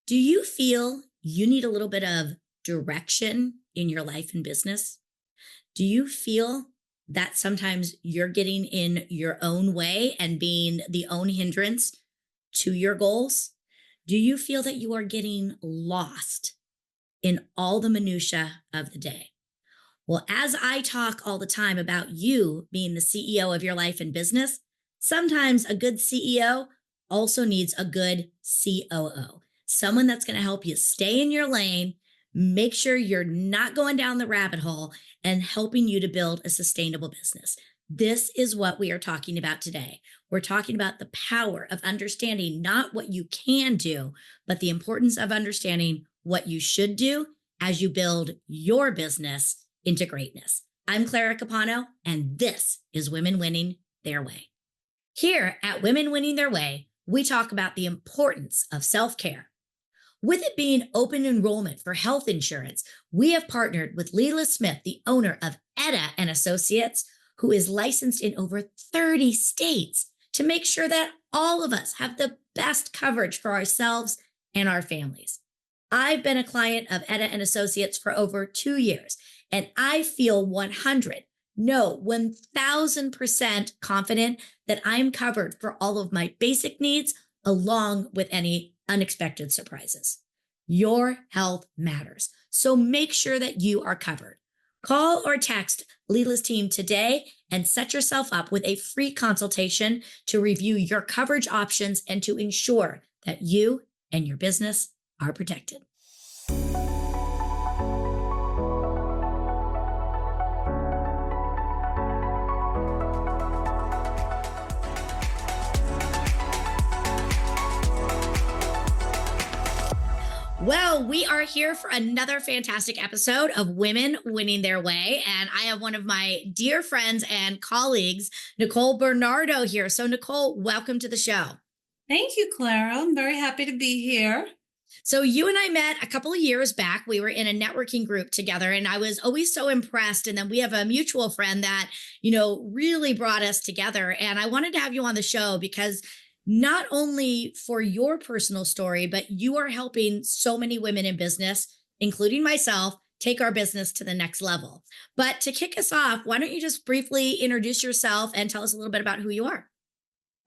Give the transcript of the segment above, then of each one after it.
Do you feel you need a little bit of direction in your life and business? Do you feel that sometimes you're getting in your own way and being the own hindrance to your goals? Do you feel that you are getting lost in all the minutia of the day? Well, as I talk all the time about you being the CEO of your life and business, sometimes a good CEO also needs a good COO, someone that's going to help you stay in your lane, make sure you're not going down the rabbit hole, and helping you to build a sustainable business. This is what we are talking about today. We're talking about the power of understanding not what you can do, but the importance of understanding what you should do as you build your business into greatness. I'm Clara Capano, and this is Women Winning Their Way. Here at Women Winning Their Way, we talk about the importance of self-care. With it being open enrollment for health insurance, we have partnered with Leela Smith, the owner of Etta and Associates, who is licensed in over 30 states, to make sure that all of us have the best coverage for ourselves and our families. I've been a client of Etta and Associates for over 2 years, and I feel 1,000% confident that I'm covered for all of my basic needs, along with any unexpected surprises. Your health matters, so make sure that you are covered. Call or text Leela's team today and set yourself up with a free consultation to review your coverage options and to ensure that you and your business are protected. Well, we are here for another fantastic episode of Women Winning Their Way. And I have one of my dear friends and colleagues, Nicole Bernardo, here. So, Nicole, welcome to the show. Thank you, Clara. I'm very happy to be here. So you and I met a couple of years back. We were in a networking group together, and I was always so impressed. And then we have a mutual friend that, really brought us together. And I wanted to have you on the show because not only for your personal story, but you are helping so many women in business, including myself, take our business to the next level. But to kick us off, why don't you just briefly introduce yourself and tell us a little bit about who you are?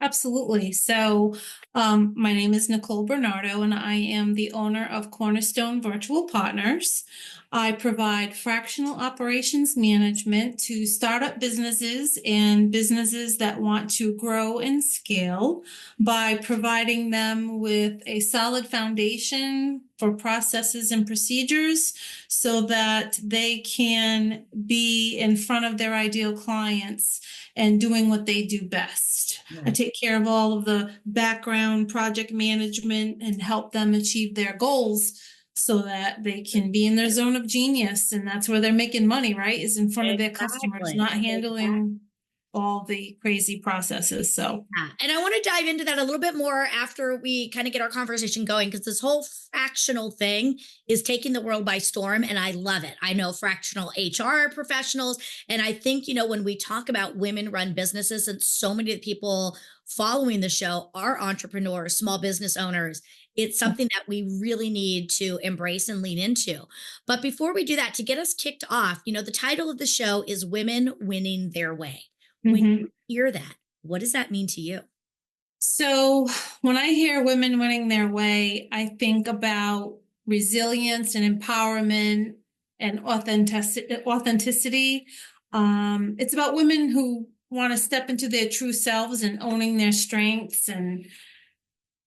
Absolutely. So my name is Nicole Bernardo, and I am the owner of Cornerstone Virtual Partners. I provide fractional operations management to startup businesses and businesses that want to grow and scale by providing them with a solid foundation for processes and procedures so that they can be in front of their ideal clients and doing what they do best. Yeah. I take care of all of the background project management and help them achieve their goals so that they can be in their zone of genius. And that's where they're making money, right? Is in front of their customers, not handling all the crazy processes. So, and I want to dive into that a little bit more after we kind of get our conversation going, because this whole fractional thing is taking the world by storm, and I love it. I know fractional HR professionals, and I think, when we talk about women-run businesses, and so many of the people following the show are entrepreneurs, small business owners, it's something that we really need to embrace and lean into. But before we do that, to get us kicked off, the title of the show is Women Winning Their Way. When you hear that, what does that mean to you? So when I hear women winning their way, I think about resilience and empowerment and authenticity. It's about women who want to step into their true selves and owning their strengths and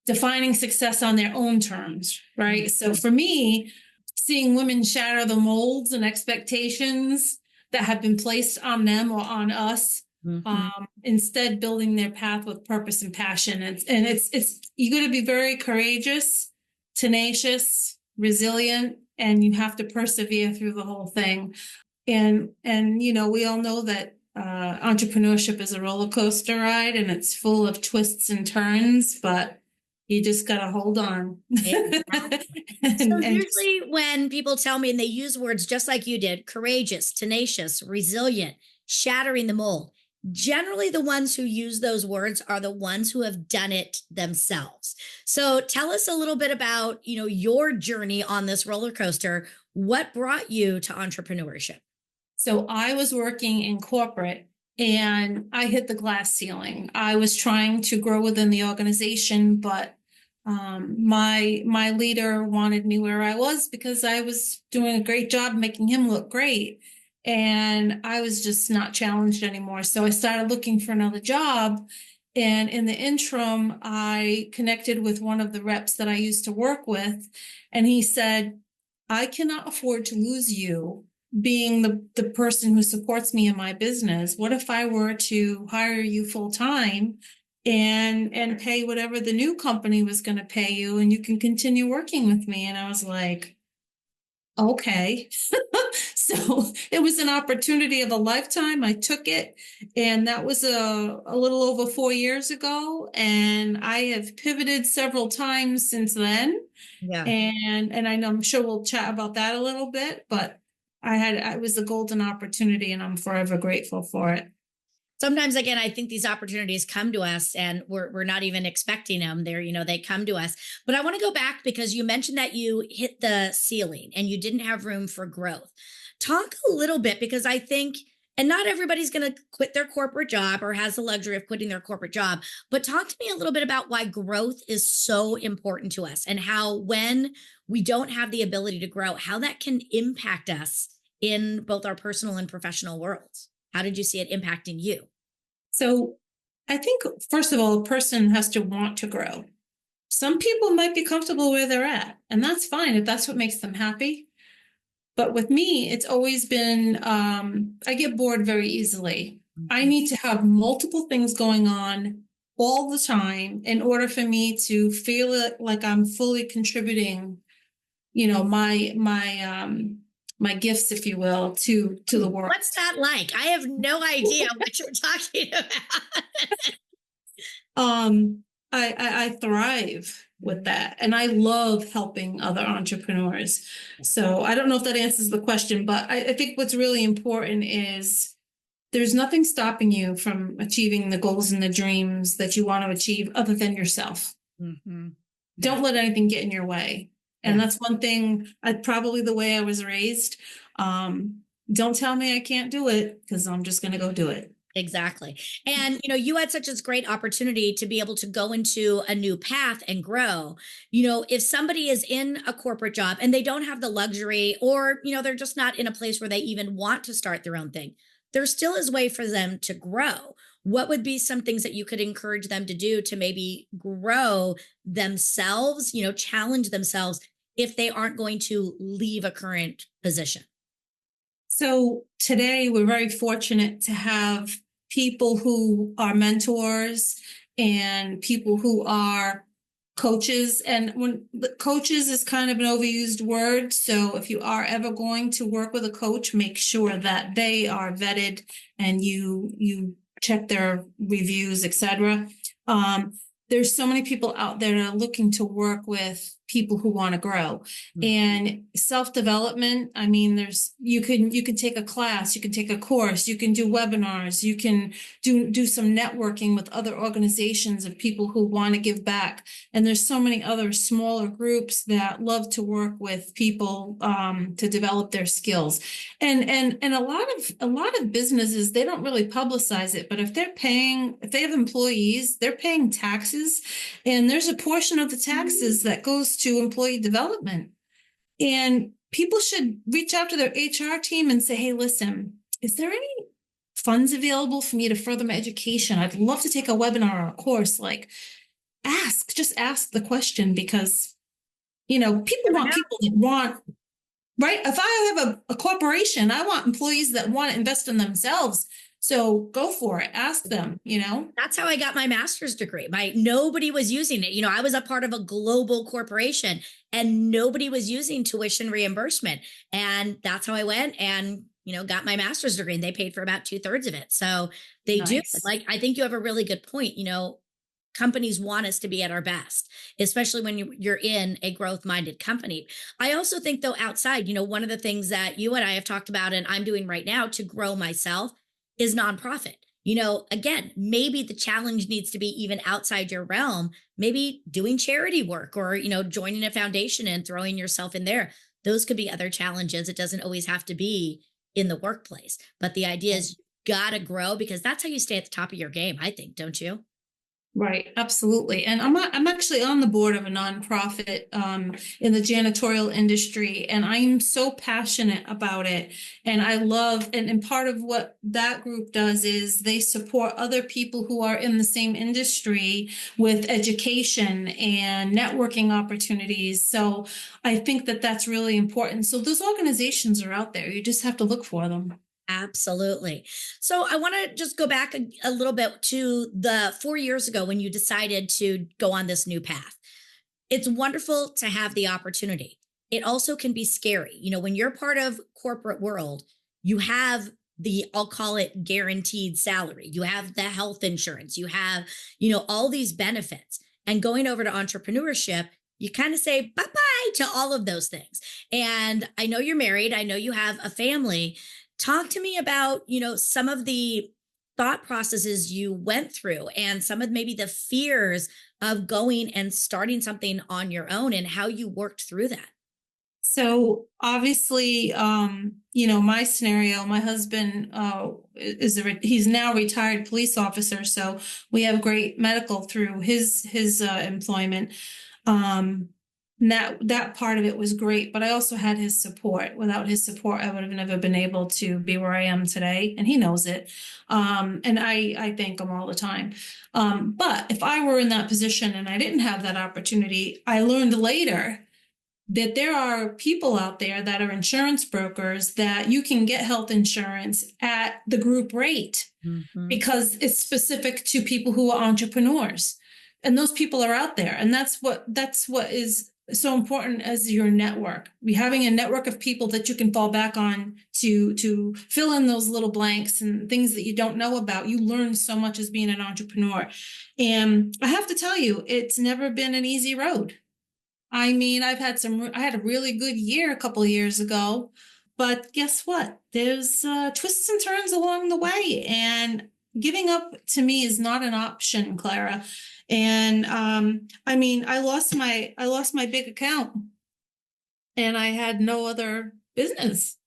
defining success on their own terms, right? So for me, seeing women shatter the molds and expectations that have been placed on them or on us, instead building their path with purpose and passion. It's you got to be very courageous, tenacious, resilient, and you have to persevere through the whole thing. And we all know that entrepreneurship is a roller coaster ride, and it's full of twists and turns, but you just got to hold on. Exactly. So usually when people tell me, and they use words just like you did, courageous, tenacious, resilient, shattering the mold, generally the ones who use those words are the ones who have done it themselves. So tell us a little bit about, your journey on this roller coaster. What brought you to entrepreneurship? So I was working in corporate and I hit the glass ceiling. I was trying to grow within the organization, but my leader wanted me where I was because I was doing a great job making him look great. And I was just not challenged anymore. So I started looking for another job. And in the interim, I connected with one of the reps that I used to work with. And he said, I cannot afford to lose you being the person who supports me in my business. What if I were to hire you full time and pay whatever the new company was going to pay you and you can continue working with me? And I was like, okay. So it was an opportunity of a lifetime. I took it, and that was a little over 4 years ago. And I have pivoted several times since then. Yeah. And I know I'm sure we'll chat about that a little bit, but it was a golden opportunity and I'm forever grateful for it. Sometimes, again, I think these opportunities come to us and we're not even expecting them. They come to us. But I want to go back because you mentioned that you hit the ceiling and you didn't have room for growth. Talk a little bit, because I think, and not everybody's going to quit their corporate job or has the luxury of quitting their corporate job, but talk to me a little bit about why growth is so important to us and how, when we don't have the ability to grow, how that can impact us in both our personal and professional worlds. How did you see it impacting you? So I think, first of all, a person has to want to grow. Some people might be comfortable where they're at, and that's fine if that's what makes them happy. But with me, it's always been, I get bored very easily. I Mhm. need to have multiple things going on all the time in order for me to feel it like I'm fully contributing, my gifts, if you will, to the world. What's that like? I have no idea what you're talking about. Um, I thrive with that, and I love helping other entrepreneurs. So I don't know if that answers the question, but I think what's really important is there's nothing stopping you from achieving the goals and the dreams that you want to achieve other than yourself. Hmm. Yeah. Don't let anything get in your way. And Yeah. that's one thing, probably the way I was raised. Don't tell me I can't do it because I'm just going to go do it. Exactly. And you had such a great opportunity to be able to go into a new path and grow. If somebody is in a corporate job and they don't have the luxury, or they're just not in a place where they even want to start their own thing, there still is way for them to grow. What would be some things that you could encourage them to do to maybe grow themselves, challenge themselves if they aren't going to leave a current position? So today we're very fortunate to have people who are mentors and people who are coaches. And when the coaches is kind of an overused word. So if you are ever going to work with a coach, make sure that they are vetted and you check their reviews, etc. There's so many people out there that are looking to work with people who want to grow. And self-development, I mean, you can take a class, you can take a course, you can do webinars, you can do some networking with other organizations of people who want to give back. And there's so many other smaller groups that love to work with people to develop their skills. And a lot of businesses, they don't really publicize it, but if they have employees, they're paying taxes, and there's a portion of the taxes that goes to employee development. And people should reach out to their HR team and say, hey, listen, is there any funds available for me to further my education? I'd love to take a webinar or a course. Like, just ask the question, because, people Never want know. people that want, right? If I have a corporation, I want employees that want to invest in themselves. So go for it. Ask them. That's how I got my master's degree. Nobody was using it. I was a part of a global corporation and nobody was using tuition reimbursement. And that's how I went and, got my master's degree, and they paid for about 2/3 of it. So they do. Nice. Like, I think you have a really good point. Companies want us to be at our best, especially when you're in a growth minded company. I also think, though, outside, one of the things that you and I have talked about and I'm doing right now to grow myself is nonprofit. Again, maybe the challenge needs to be even outside your realm, maybe doing charity work or, joining a foundation and throwing yourself in there. Those could be other challenges. It doesn't always have to be in the workplace, but the idea is you got to grow because that's how you stay at the top of your game, I think, don't you? Right, absolutely. And I'm actually on the board of a nonprofit in the janitorial industry, and I'm so passionate about it. And I love, and part of what that group does is they support other people who are in the same industry with education and networking opportunities. So I think that that's really important. So those organizations are out there. You just have to look for them. Absolutely. So I want to just go back a little bit to the 4 years ago when you decided to go on this new path. It's wonderful to have the opportunity. It also can be scary. When you're part of corporate world, you have I'll call it guaranteed salary. You have the health insurance, you have, all these benefits. And going over to entrepreneurship, you kind of say bye-bye to all of those things. And I know you're married, I know you have a family. Talk to me about, some of the thought processes you went through and some of maybe the fears of going and starting something on your own and how you worked through that. So obviously, my scenario, my husband he's now retired police officer, so we have great medical through his employment. Um, and that part of it was great, but I also had his support. Without his support, I would have never been able to be where I am today, and he knows it. And I thank him all the time. But if I were in that position and I didn't have that opportunity, I learned later that there are people out there that are insurance brokers that you can get health insurance at the group rate Mhm. because it's specific to people who are entrepreneurs. And those people are out there. And that's what is so important as your network. Having a network of people that you can fall back on to fill in those little blanks and things that you don't know about. You learn so much as being an entrepreneur. And I have to tell you, it's never been an easy road. I mean, I had a really good year a couple of years ago, but guess what? There's twists and turns along the way, and giving up to me is not an option, Clara. And I mean, I lost my big account, and I had no other business,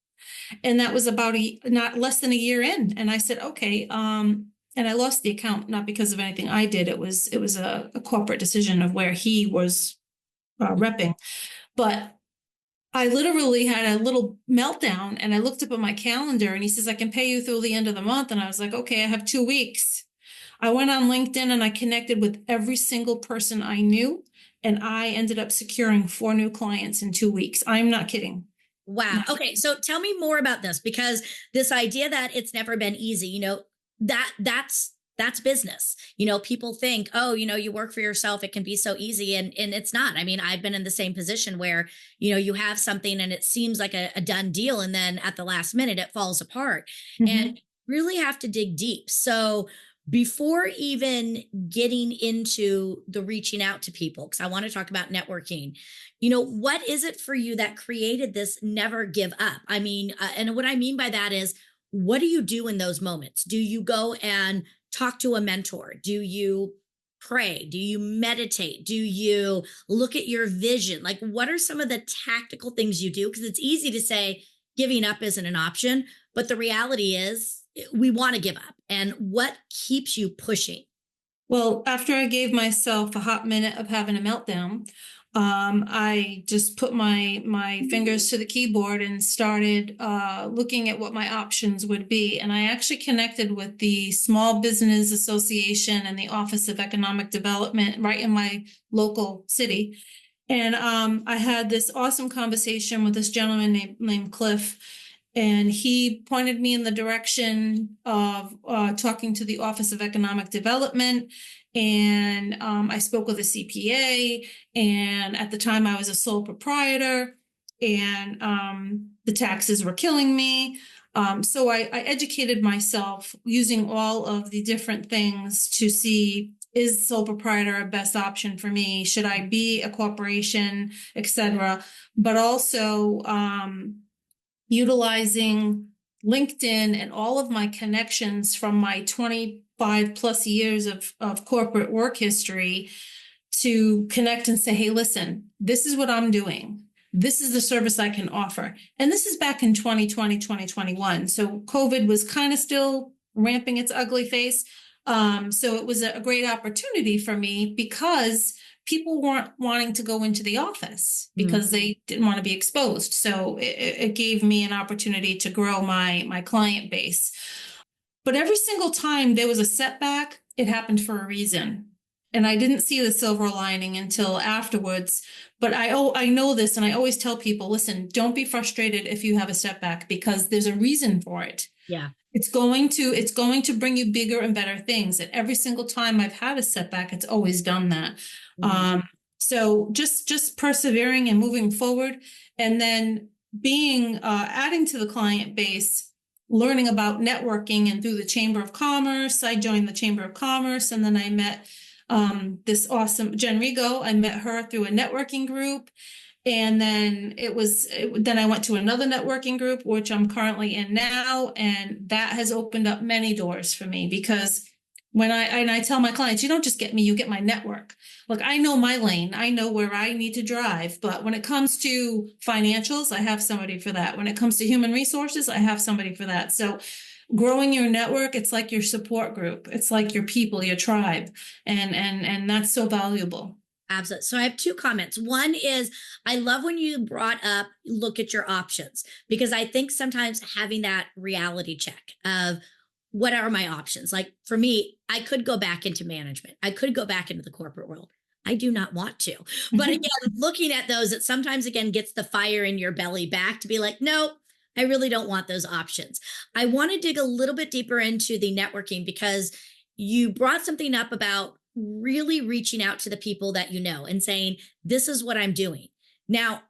and that was about not less than a year in. And I said, okay. And I lost the account not because of anything I did. It was a corporate decision of where he was repping. But I literally had a little meltdown and I looked up at my calendar and he says, I can pay you through the end of the month. And I was like, okay, I have 2 weeks. I went on LinkedIn and I connected with every single person I knew. And I ended up securing 4 new clients in 2 weeks. I'm not kidding. Wow. Okay. So tell me more about this because this idea that it's never been easy, that's business. People think, oh, you work for yourself, it can be so easy. And it's not. I mean, I've been in the same position where, you have something and it seems like a done deal. And then at the last minute, it falls apart. Mhm. And really have to dig deep. So before even getting into the reaching out to people, because I want to talk about networking, what is it for you that created this never give up? I mean, and what I mean by that is, what do you do in those moments? Do you go and talk to a mentor? Do you pray? Do you meditate? Do you look at your vision? Like, what are some of the tactical things you do? Because it's easy to say giving up isn't an option, but the reality is we want to give up. And what keeps you pushing? Well, after I gave myself a hot minute of having a meltdown, I just put my fingers to the keyboard and started looking at what my options would be. And I actually connected with the Small Business Association and the Office of Economic Development right in my local city. And I had this awesome conversation with this gentleman named Cliff. And he pointed me in the direction of talking to the Office of Economic Development. And I spoke with a CPA. And at the time, I was a sole proprietor. And the taxes were killing me. So I educated myself using all of the different things to see, is sole proprietor a best option for me? Should I be a corporation, etc.? But also utilizing LinkedIn and all of my connections from my 25 plus years of corporate work history to connect and say, hey, listen, this is what I'm doing. This is the service I can offer. And this is back in 2020, 2021. So COVID was kind of still ramping its ugly face. So it was a great opportunity for me because people weren't wanting to go into the office because they didn't want to be exposed. So it gave me an opportunity to grow my client base. But every single time there was a setback, it happened for a reason. And I didn't see the silver lining until afterwards. But I know this, and I always tell people, listen, don't be frustrated if you have a setback because there's a reason for it. Yeah. It's going to bring you bigger and better things. And every single time I've had a setback, it's always done that. So just persevering and moving forward, and then being adding to the client base, learning about networking, and through the Chamber of Commerce, I joined the Chamber of Commerce, and then I met this awesome Jen Rigo. I met her through a networking group. And then then I went to another networking group, which I'm currently in now. And that has opened up many doors for me because when I tell my clients, you don't just get me, you get my network. Look, I know my lane. I know where I need to drive. But when it comes to financials, I have somebody for that. When it comes to human resources, I have somebody for that. So growing your network, it's like your support group. It's like your people, your tribe. And that's so valuable. Absolutely. So I have two comments. One is I love when you brought up look at your options, because I think sometimes having that reality check of what are my options? Like for me, I could go back into management. I could go back into the corporate world. I do not want to. But again, looking at those, it sometimes again gets the fire in your belly back to be like, no, I really don't want those options. I want to dig a little bit deeper into the networking because you brought something up about really reaching out to the people that you know and saying, this is what I'm doing. Now,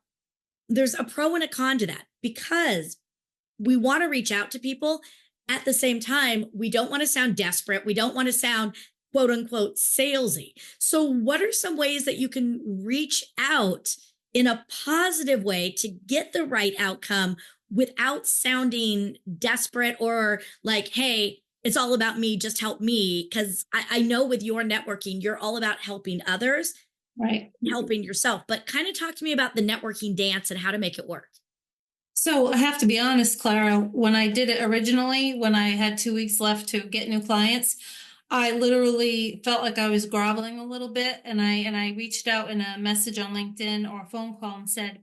there's a pro and a con to that because we want to reach out to people. At the same time, we don't want to sound desperate. We don't want to sound quote unquote salesy. So what are some ways that you can reach out in a positive way to get the right outcome without sounding desperate or like, hey, it's all about me, just help me? Because I know with your networking, you're all about helping others, Right. helping yourself. But kind of talk to me about the networking dance and how to make it work. So I have to be honest, Clara, when I did it originally, when I had 2 weeks left to get new clients, I literally felt like I was groveling a little bit. And I reached out in a message on LinkedIn or a phone call and said,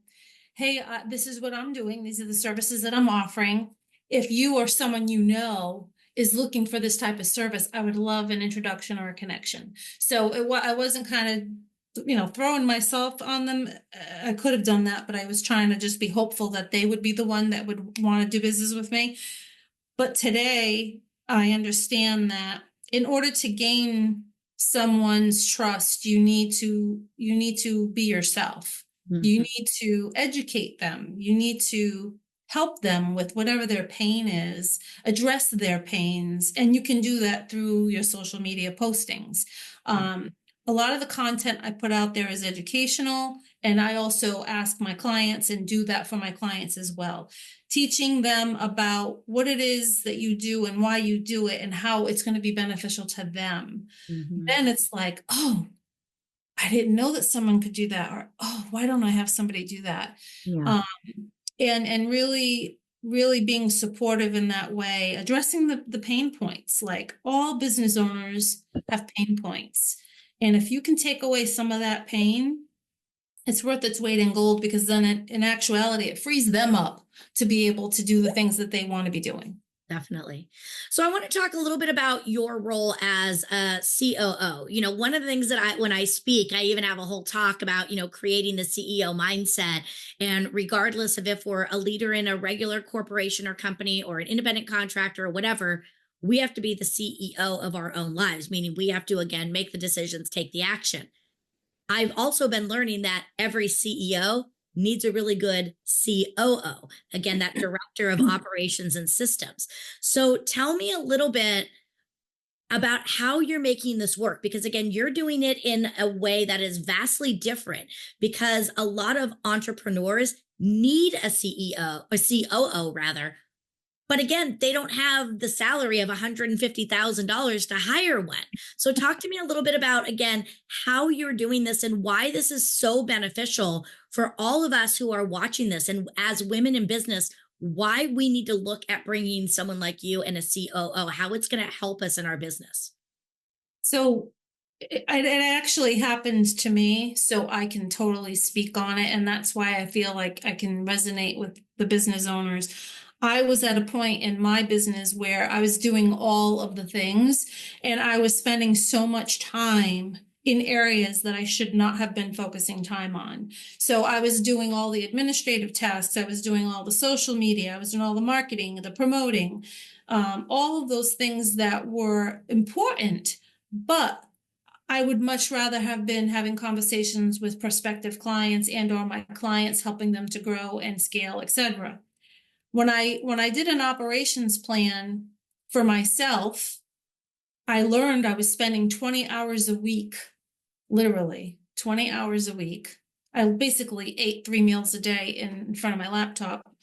hey, this is what I'm doing. These are the services that I'm offering. If you or someone you know is looking for this type of service, I would love an introduction or a connection. So I wasn't kind of, throwing myself on them. I could have done that, but I was trying to just be hopeful that they would be the one that would want to do business with me. But today I understand that in order to gain someone's trust, you need to be yourself. You need to educate them. You need to help them with whatever their pain is, address their pains, and you can do that through your social media postings. A lot of the content I put out there is educational, and I also ask my clients and do that for my clients as well, teaching them about what it is that you do and why you do it and how it's going to be beneficial to them. Then it's like, oh, I didn't know that someone could do that, or oh, why don't I have somebody do that? Yeah. And really being supportive in that way, addressing the pain points. Like all business owners have pain points. And if you can take away some of that pain, it's worth its weight in gold, because then in actuality, it frees them up to be able to do the things that they want to be doing. Definitely. So I want to talk a little bit about your role as a COO. One of the things that when I speak, I even have a whole talk about, creating the CEO mindset. And regardless of if we're a leader in a regular corporation or company or an independent contractor or whatever, we have to be the CEO of our own lives, meaning we have to, again, make the decisions, take the action. I've also been learning that every CEO needs a really good COO. Again, that director of operations and systems. So tell me a little bit about how you're making this work, because again, you're doing it in a way that is vastly different, because a lot of entrepreneurs need a CEO, a COO rather, But again, they don't have the salary of $150,000 to hire one. So talk to me a little bit about, again, how you're doing this and why this is so beneficial for all of us who are watching this. And as women in business, why we need to look at bringing someone like you and a COO, how it's going to help us in our business. So it actually happened to me, so I can totally speak on it. And that's why I feel like I can resonate with the business owners. I was at a point in my business where I was doing all of the things and I was spending so much time in areas that I should not have been focusing time on. So I was doing all the administrative tasks, I was doing all the social media, I was doing all the marketing, the promoting, all of those things that were important. But I would much rather have been having conversations with prospective clients and or my clients, helping them to grow and scale, etc. When I did an operations plan for myself, I learned I was spending 20 hours a week, literally 20 hours a week. I basically ate 3 meals a day in front of my laptop.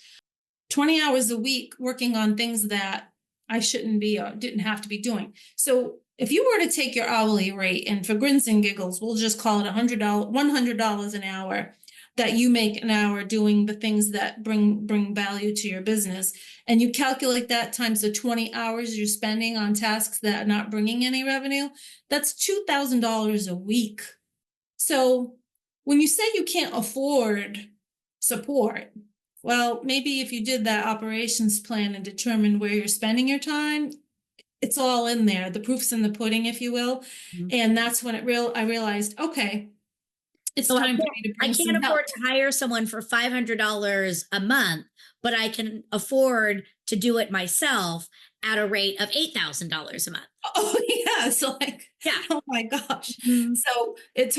20 hours a week working on things that I shouldn't be or didn't have to be doing. So if you were to take your hourly rate and for grins and giggles, we'll just call it $100 an hour that you make an hour doing the things that bring value to your business. And you calculate that times the 20 hours you're spending on tasks that are not bringing any revenue, that's $2,000 a week. So when you say you can't afford support, well, maybe if you did that operations plan and determined where you're spending your time, it's all in there. The proof's in the pudding, if you will. Mhm. And that's when I realized, okay, it's So time for me to I bring can't some help. afford to hire someone for $500 a month, but I can afford to do it myself at a rate of $8,000 a month. Oh yeah, so like, Yeah. oh my gosh. Mhm. So it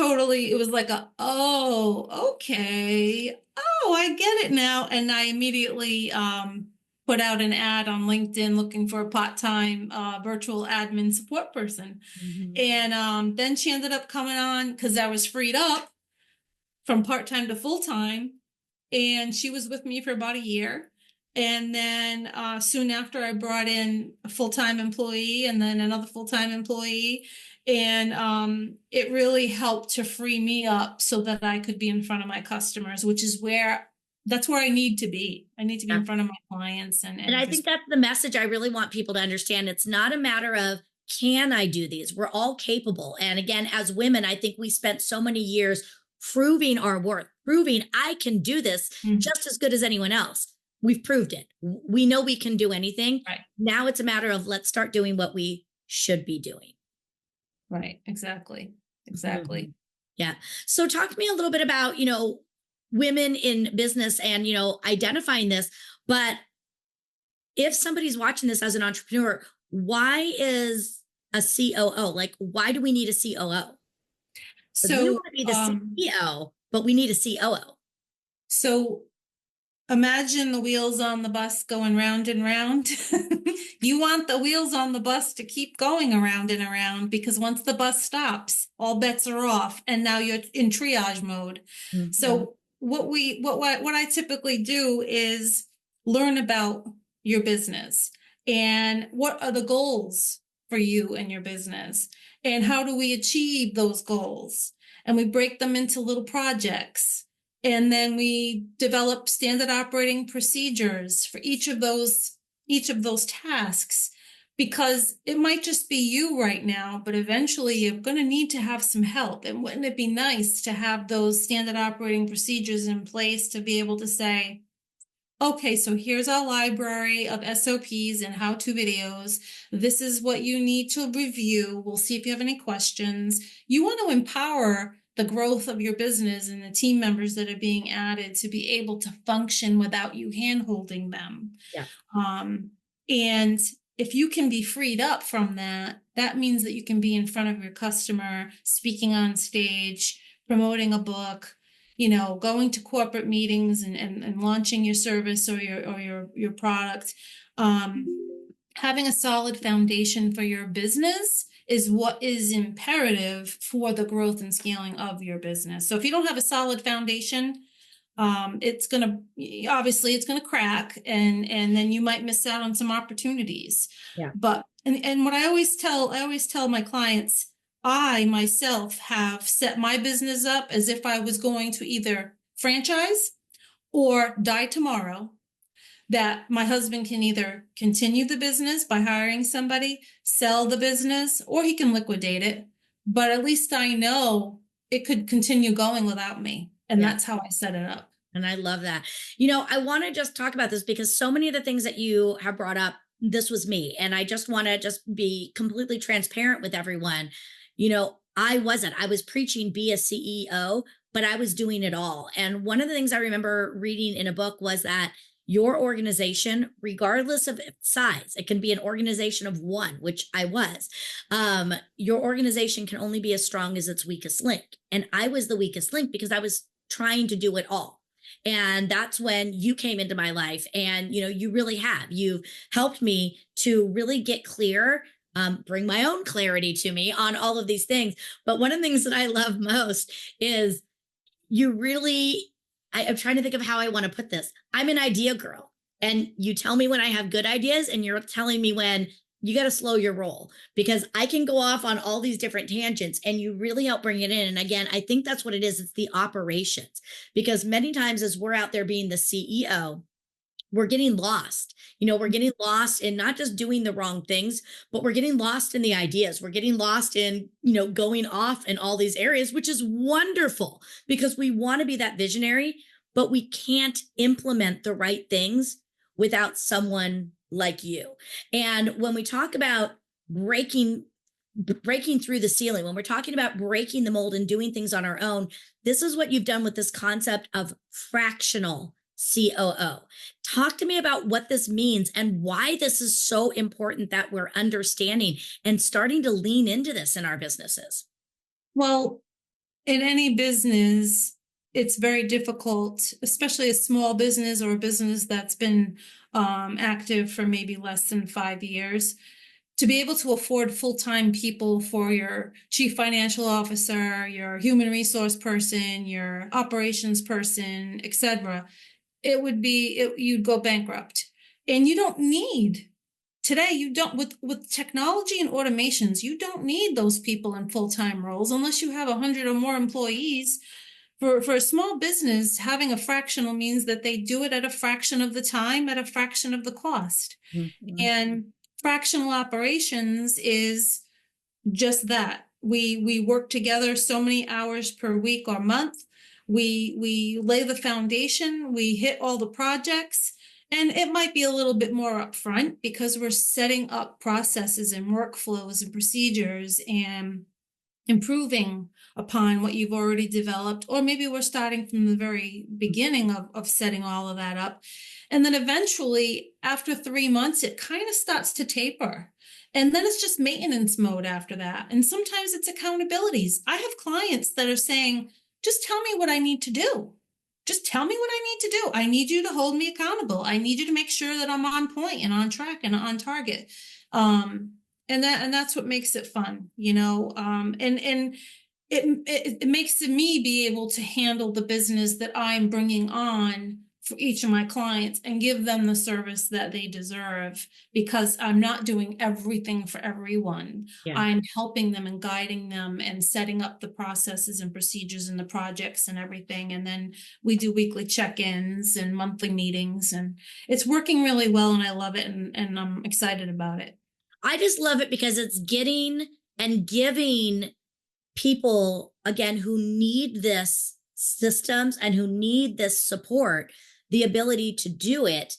was like oh, okay. Oh, I get it now. And I immediately put out an ad on LinkedIn looking for a part-time virtual admin support person. Mhm. And then she ended up coming on because I was freed up from part-time to full-time. And she was with me for about a year. And then soon after, I brought in a full-time employee and then another full-time employee. And it really helped to free me up so that I could be in front of my customers, which is that's where I need to be. I need to be Yeah. in front of my clients And and I think that's the message I really want people to understand. It's not a matter of, can I do these? We're all capable. And again, as women, I think we spent so many years proving our worth, proving I can do this Mm, just as good as anyone else. We've proved it. We know we can do anything. right, Now it's a matter of, let's start doing what we should be doing. right, exactly, exactly. Mhm. Yeah. So talk to me a little bit about, women in business and, identifying this. But if somebody's watching this as an entrepreneur, why is a COO? Like, why do we need a COO? Because we don't So want to be the CEO, but we need a COO. so imagine the wheels on the bus going round and round. You want the wheels on the bus to keep going around and around because once the bus stops, all bets are off and now you're in triage mode. Mhm. So what I typically do is learn about your business and what are the goals for you and your business and how do we achieve those goals? And we break them into little projects. And then we develop standard operating procedures for each of those tasks because it might just be you right now, but eventually you're going to need to have some help. And wouldn't it be nice to have those standard operating procedures in place to be able to say, okay, so here's our library of SOPs and how-to videos. This is what you need to review. We'll see if you have any questions. You want to empower the growth of your business and the team members that are being added to be able to function without you hand-holding them. Yeah. And if you can be freed up from that, that means that you can be in front of your customer, speaking on stage, promoting a book, going to corporate meetings and launching your service or your product. Having a solid foundation for your business is what is imperative for the growth and scaling of your business. So if you don't have a solid foundation, it's gonna obviously it's gonna crack, and then you might miss out on some opportunities. Yeah. But and what I always tell my clients, I myself have set my business up as if I was going to either franchise or die tomorrow, that my husband can either continue the business by hiring somebody, sell the business, or he can liquidate it. But at least I know it could continue going without me. And Yeah. that's how I set it up. And I love that. I want to just talk about this because so many of the things that you have brought up, this was me. And I just want to just be completely transparent with everyone. I was preaching be a CEO, but I was doing it all. And one of the things I remember reading in a book was that your organization, regardless of its size, it can be an organization of one, which I was. Your organization can only be as strong as its weakest link. And I was the weakest link because I was trying to do it all. And that's when you came into my life, and you really you've helped me to really get clear, bring my own clarity to me on all of these things. But one of the things that I love most is you really, I'm trying to think of how I want to put this. I'm an idea girl, and you tell me when I have good ideas, and you're telling me when you got to slow your roll, because I can go off on all these different tangents and you really help bring it in. And again, I think that's what it is. It's the operations, because many times as we're out there being the CEO, we're getting lost. We're getting lost in not just doing the wrong things, but we're getting lost in the ideas. We're getting lost in, going off in all these areas, which is wonderful because we want to be that visionary, but we can't implement the right things without someone like you. And when we talk about breaking through the ceiling, when we're talking about breaking the mold and doing things on our own, this is what you've done with this concept of fractional COO. Talk to me about what this means and why this is so important that we're understanding and starting to lean into this in our businesses. Well, in any business, it's very difficult, especially a small business or a business that's been active for maybe less than 5 years, to be able to afford full-time people for your chief financial officer, your human resource person, your operations person, etc. You'd go bankrupt. And you don't need today, you don't, with technology and automations, you don't need those people in full-time roles unless you have 100 or more employees. For a small business, having a fractional means that they do it at a fraction of the time, at a fraction of the cost. Mm-hmm. And fractional operations is just that. We work together so many hours per week or month. We lay the foundation, we hit all the projects, and it might be a little bit more upfront because we're setting up processes and workflows and procedures and improving upon what you've already developed, or maybe we're starting from the very beginning of setting all of that up. And then eventually, after 3 months, it kind of starts to taper. And then it's just maintenance mode after that. And sometimes it's accountabilities. I have clients that are saying, just tell me what I need to do. Just tell me what I need to do. I need you to hold me accountable. I need you to make sure that I'm on point and on track and on target. And that's what makes it fun, and it makes me be able to handle the business that I'm bringing on for each of my clients and give them the service that they deserve, because I'm not doing everything for everyone. Yeah. I'm helping them and guiding them and setting up the processes and procedures and the projects and everything. And then we do weekly check-ins and monthly meetings, and it's working really well, and I love it, and I'm excited about it. I just love it because it's getting and giving people, again, who need this systems and who need this support, the ability to do it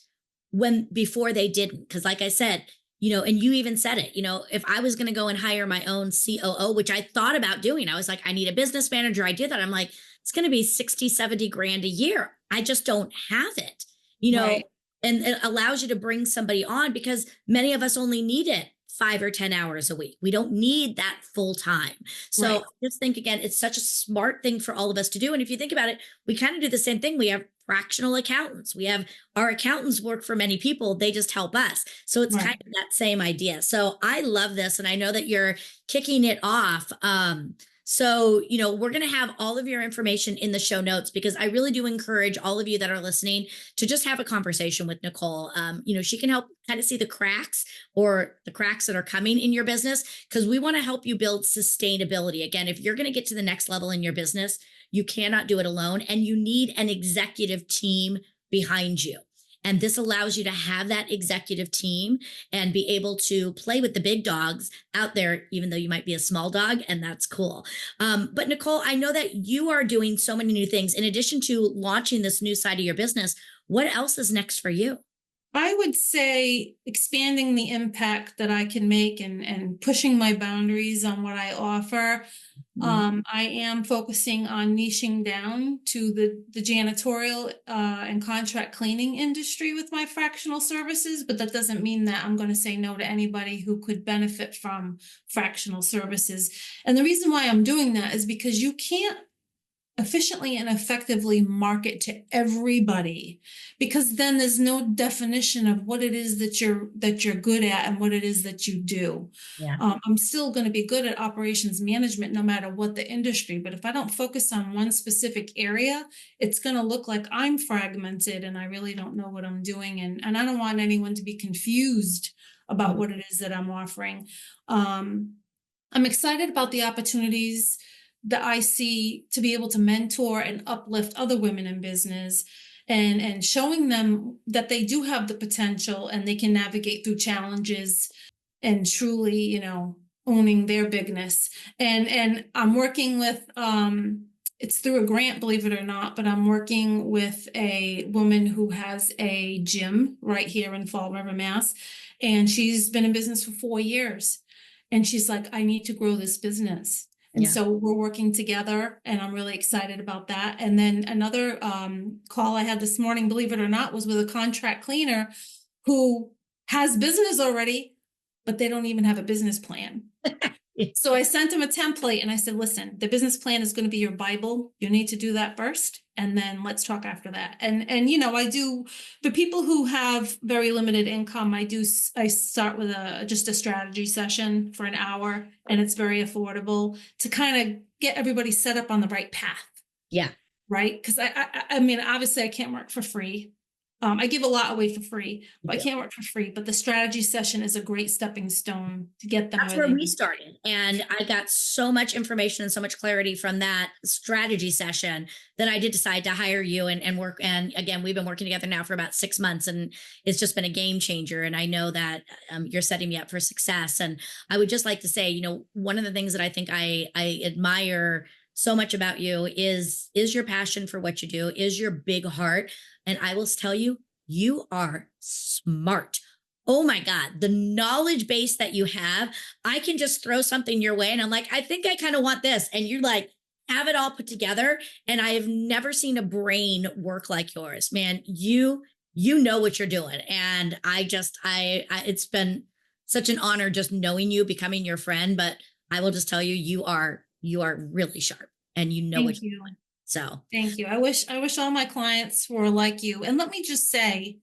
when before they didn't. Because like I said, and you even said it, if I was going to go and hire my own COO, which I thought about doing, I was like, I need a business manager. I did that. I'm like, it's going to be 60, 70 grand a year. I just don't have it, Right. and it allows you to bring somebody on because many of us only need it 5 or 10 hours a week. We don't need that full time. So Right. I just think, again, it's such a smart thing for all of us to do. And if you think about it, we kind of do the same thing. We have fractional accountants. We have our accountants work for many people. They just help us. So it's Right. kind of that same idea. So I love this. And I know that you're kicking it off So, we're going to have all of your information in the show notes because I really do encourage all of you that are listening to just have a conversation with Nicole. She can help kind of see the cracks or the cracks that are coming in your business because we want to help you build sustainability. Again, if you're going to get to the next level in your business, you cannot do it alone and you need an executive team behind you. And this allows you to have that executive team and be able to play with the big dogs out there, even though you might be a small dog, and that's cool. But Nicole, I know that you are doing so many new things. In addition to launching this new side of your business, what else is next for you? I would say expanding the impact that I can make and pushing my boundaries on what I offer. Mhm. I am focusing on niching down to the janitorial and contract cleaning industry with my fractional services, but that doesn't mean that I'm going to say no to anybody who could benefit from fractional services. And the reason why I'm doing that is because you can't efficiently and effectively market to everybody because then there's no definition of what it is that you're good at and what it is that you do. Yeah. I'm still going to be good at operations management no matter what the industry, but if I don't focus on one specific area, it's going to look like I'm fragmented and I really don't know what I'm doing, and I don't want anyone to be confused about Mhm. what it is that I'm offering. I'm excited about the opportunities that I see to be able to mentor and uplift other women in business and showing them that they do have the potential and they can navigate through challenges and truly, owning their bigness. And I'm working with it's through a grant, believe it or not, but I'm working with a woman who has a gym right here in Fall River, Mass. And she's been in business for 4 years. And she's like, I need to grow this business. And Yeah. so we're working together, and I'm really excited about that. And then another call I had this morning, believe it or not, was with a contract cleaner who has business already, but they don't even have a business plan. So I sent him a template and I said, listen, the business plan is going to be your Bible. You need to do that first. And then let's talk after that. And I do, the people who have very limited income, I start with just a strategy session for an hour, and it's very affordable to kind of get everybody set up on the right path. Yeah. Right. Because I mean, obviously I can't work for free. I give a lot away for free, but I can't work for free. But the strategy session is a great stepping stone to get them That's where where they we need. started. And I got so much information and so much clarity from that strategy session that I did decide to hire you and work. And again, we've been working together now for about 6 months and it's just been a game changer. And I know that you're setting me up for success. And I would just like to say, one of the things that I think I admire so much about you is your passion for what you do, is your big heart. And I will tell you, you are smart. Oh my God, the knowledge base that you have, I can just throw something your way and I'm like, I think I kind of want this. And you're like, have it all put together. And I have never seen a brain work like yours, man. You know what you're doing. And it's been such an honor just knowing you, becoming your friend. But I will just tell you, you are really sharp and you know what Thank you're you. doing. So Thank you. I wish all my clients were like you. And let me just say,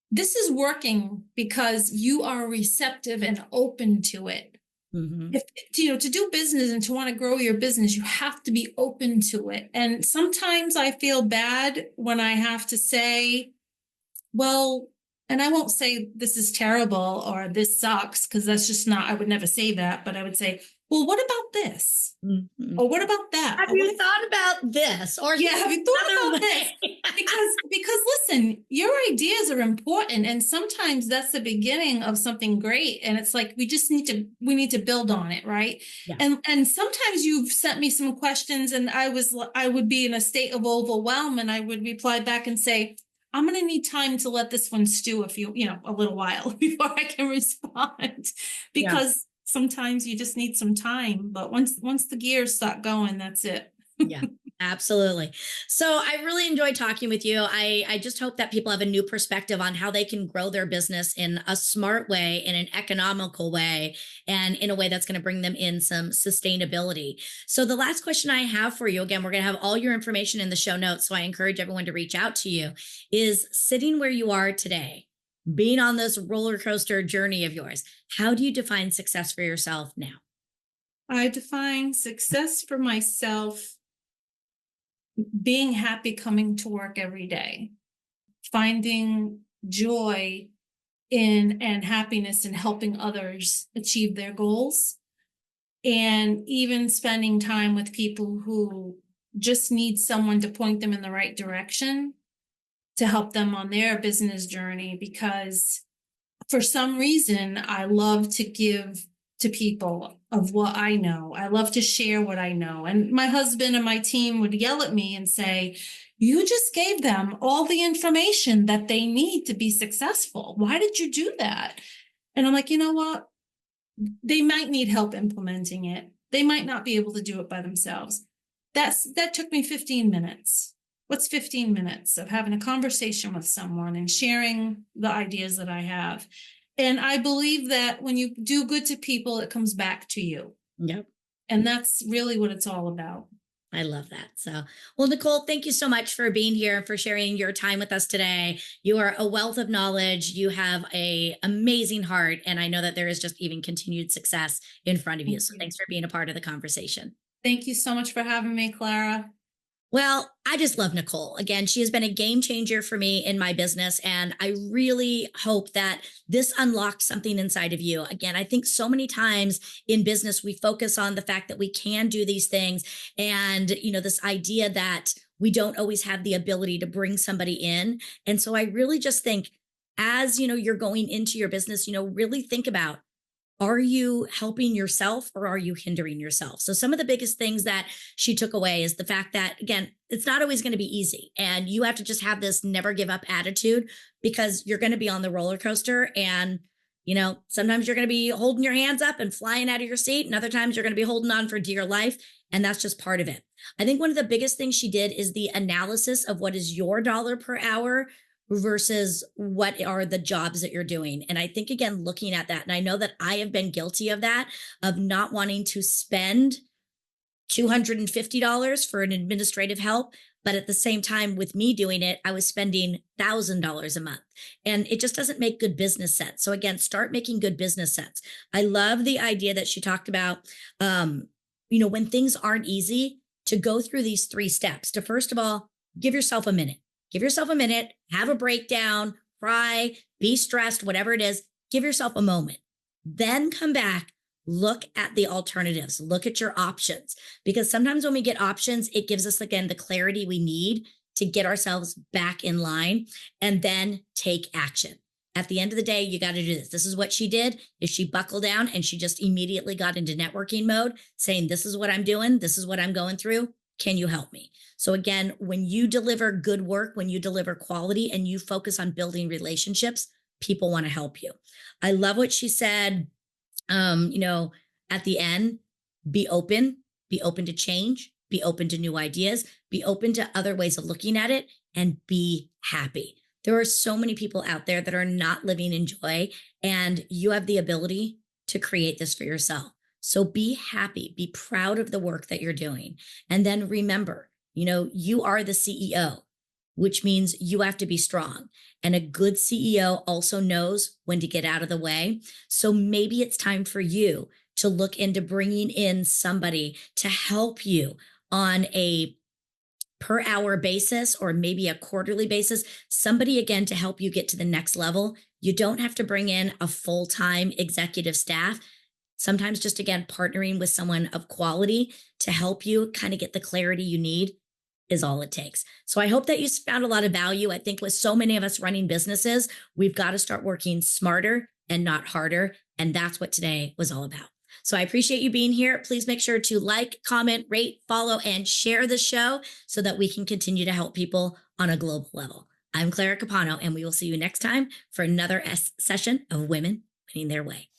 this is working because you are receptive and open to it. mhm. If to do business and to want to grow your business, you have to be open to it. And sometimes I feel bad when I have to say, well, and I won't say this is terrible or this sucks, because that's just not, I would never say that, but I would say, well, what about this? Mhm. Or what about that? Have Or what you if, thought about this or yeah, have you thought another about this? way? Because listen, your ideas are important, and sometimes that's the beginning of something great, and it's like we need to build on it, right? Yeah. And sometimes you've sent me some questions and I would be in a state of overwhelm, and I would reply back and say, I'm going to need time to let this one stew a little while before I can respond, Yeah. because sometimes you just need some time, but once the gears start going, that's it. Yeah, absolutely. So I really enjoyed talking with you. I just hope that people have a new perspective on how they can grow their business in a smart way, in an economical way, and in a way that's going to bring them in some sustainability. So the last question I have for you, again, we're going to have all your information in the show notes. So I encourage everyone to reach out to you, is sitting where you are today, being on this roller coaster journey of yours. How do you define success for yourself now? I define success for myself being happy coming to work every day, finding joy in and happiness in helping others achieve their goals, and even spending time with people who just need someone to point them in the right direction to help them on their business journey. Because for some reason, I love to give to people of what I know. I love to share what I know. And my husband and my team would yell at me and say, "You just gave them all the information that they need to be successful. Why did you do that?" And I'm like, you know what? They might need help implementing it. They might not be able to do it by themselves. That took me 15 minutes. What's 15 minutes of having a conversation with someone and sharing the ideas that I have? And I believe that when you do good to people, it comes back to you. Yep. And that's really what it's all about. I love that. So, well, Nicole, thank you so much for being here and for sharing your time with us today. You are a wealth of knowledge. You have a amazing heart, and I know that there is just even continued success in front of you. Thank So, you. thanks for being a part of the conversation. Thank you so much for having me, Clara. Well, I just love Nicole. Again, she has been a game changer for me in my business. And I really hope that this unlocks something inside of you. Again, I think so many times in business, we focus on the fact that we can do these things. And, this idea that we don't always have the ability to bring somebody in. And so I really just think as, you're going into your business, really think about, are you helping yourself or are you hindering yourself? So some of the biggest things that she took away is the fact that, again, it's not always going to be easy. And you have to just have this never give up attitude because you're going to be on the roller coaster. And, sometimes you're going to be holding your hands up and flying out of your seat. And other times you're going to be holding on for dear life. And that's just part of it. I think one of the biggest things she did is the analysis of what is your dollar per hour versus what are the jobs that you're doing. And I think, again, looking at that, and I know that I have been guilty of that, of not wanting to spend $250 for an administrative help. But at the same time, with me doing it, I was spending $1,000 a month. And it just doesn't make good business sense. So again, start making good business sense. I love the idea that she talked about, when things aren't easy, to go through these 3 steps. To first of all, give yourself a minute. Give yourself a minute, have a breakdown, cry, be stressed, whatever it is. Give yourself a moment. Then come back, look at the alternatives, look at your options. Because sometimes when we get options, it gives us, again, the clarity we need to get ourselves back in line and then take action. At the end of the day, you got to do this. This is what she did, is she buckled down and she just immediately got into networking mode saying, this is what I'm doing. This is what I'm going through. Can you help me? So again, when you deliver good work, when you deliver quality and you focus on building relationships, people want to help you. I love what she said. At the end, be open to change, be open to new ideas, be open to other ways of looking at it, and be happy. There are so many people out there that are not living in joy, and you have the ability to create this for yourself. So be happy, be proud of the work that you're doing. And then remember, you are the CEO, which means you have to be strong. And a good CEO also knows when to get out of the way. So maybe it's time for you to look into bringing in somebody to help you on a per hour basis or maybe a quarterly basis, somebody again to help you get to the next level. You don't have to bring in a full-time executive staff. Sometimes just, again, partnering with someone of quality to help you kind of get the clarity you need is all it takes. So I hope that you found a lot of value. I think with so many of us running businesses, we've got to start working smarter and not harder. And that's what today was all about. So I appreciate you being here. Please make sure to like, comment, rate, follow, and share the show so that we can continue to help people on a global level. I'm Clara Capano, and we will see you next time for another session of Women Winning Their Way.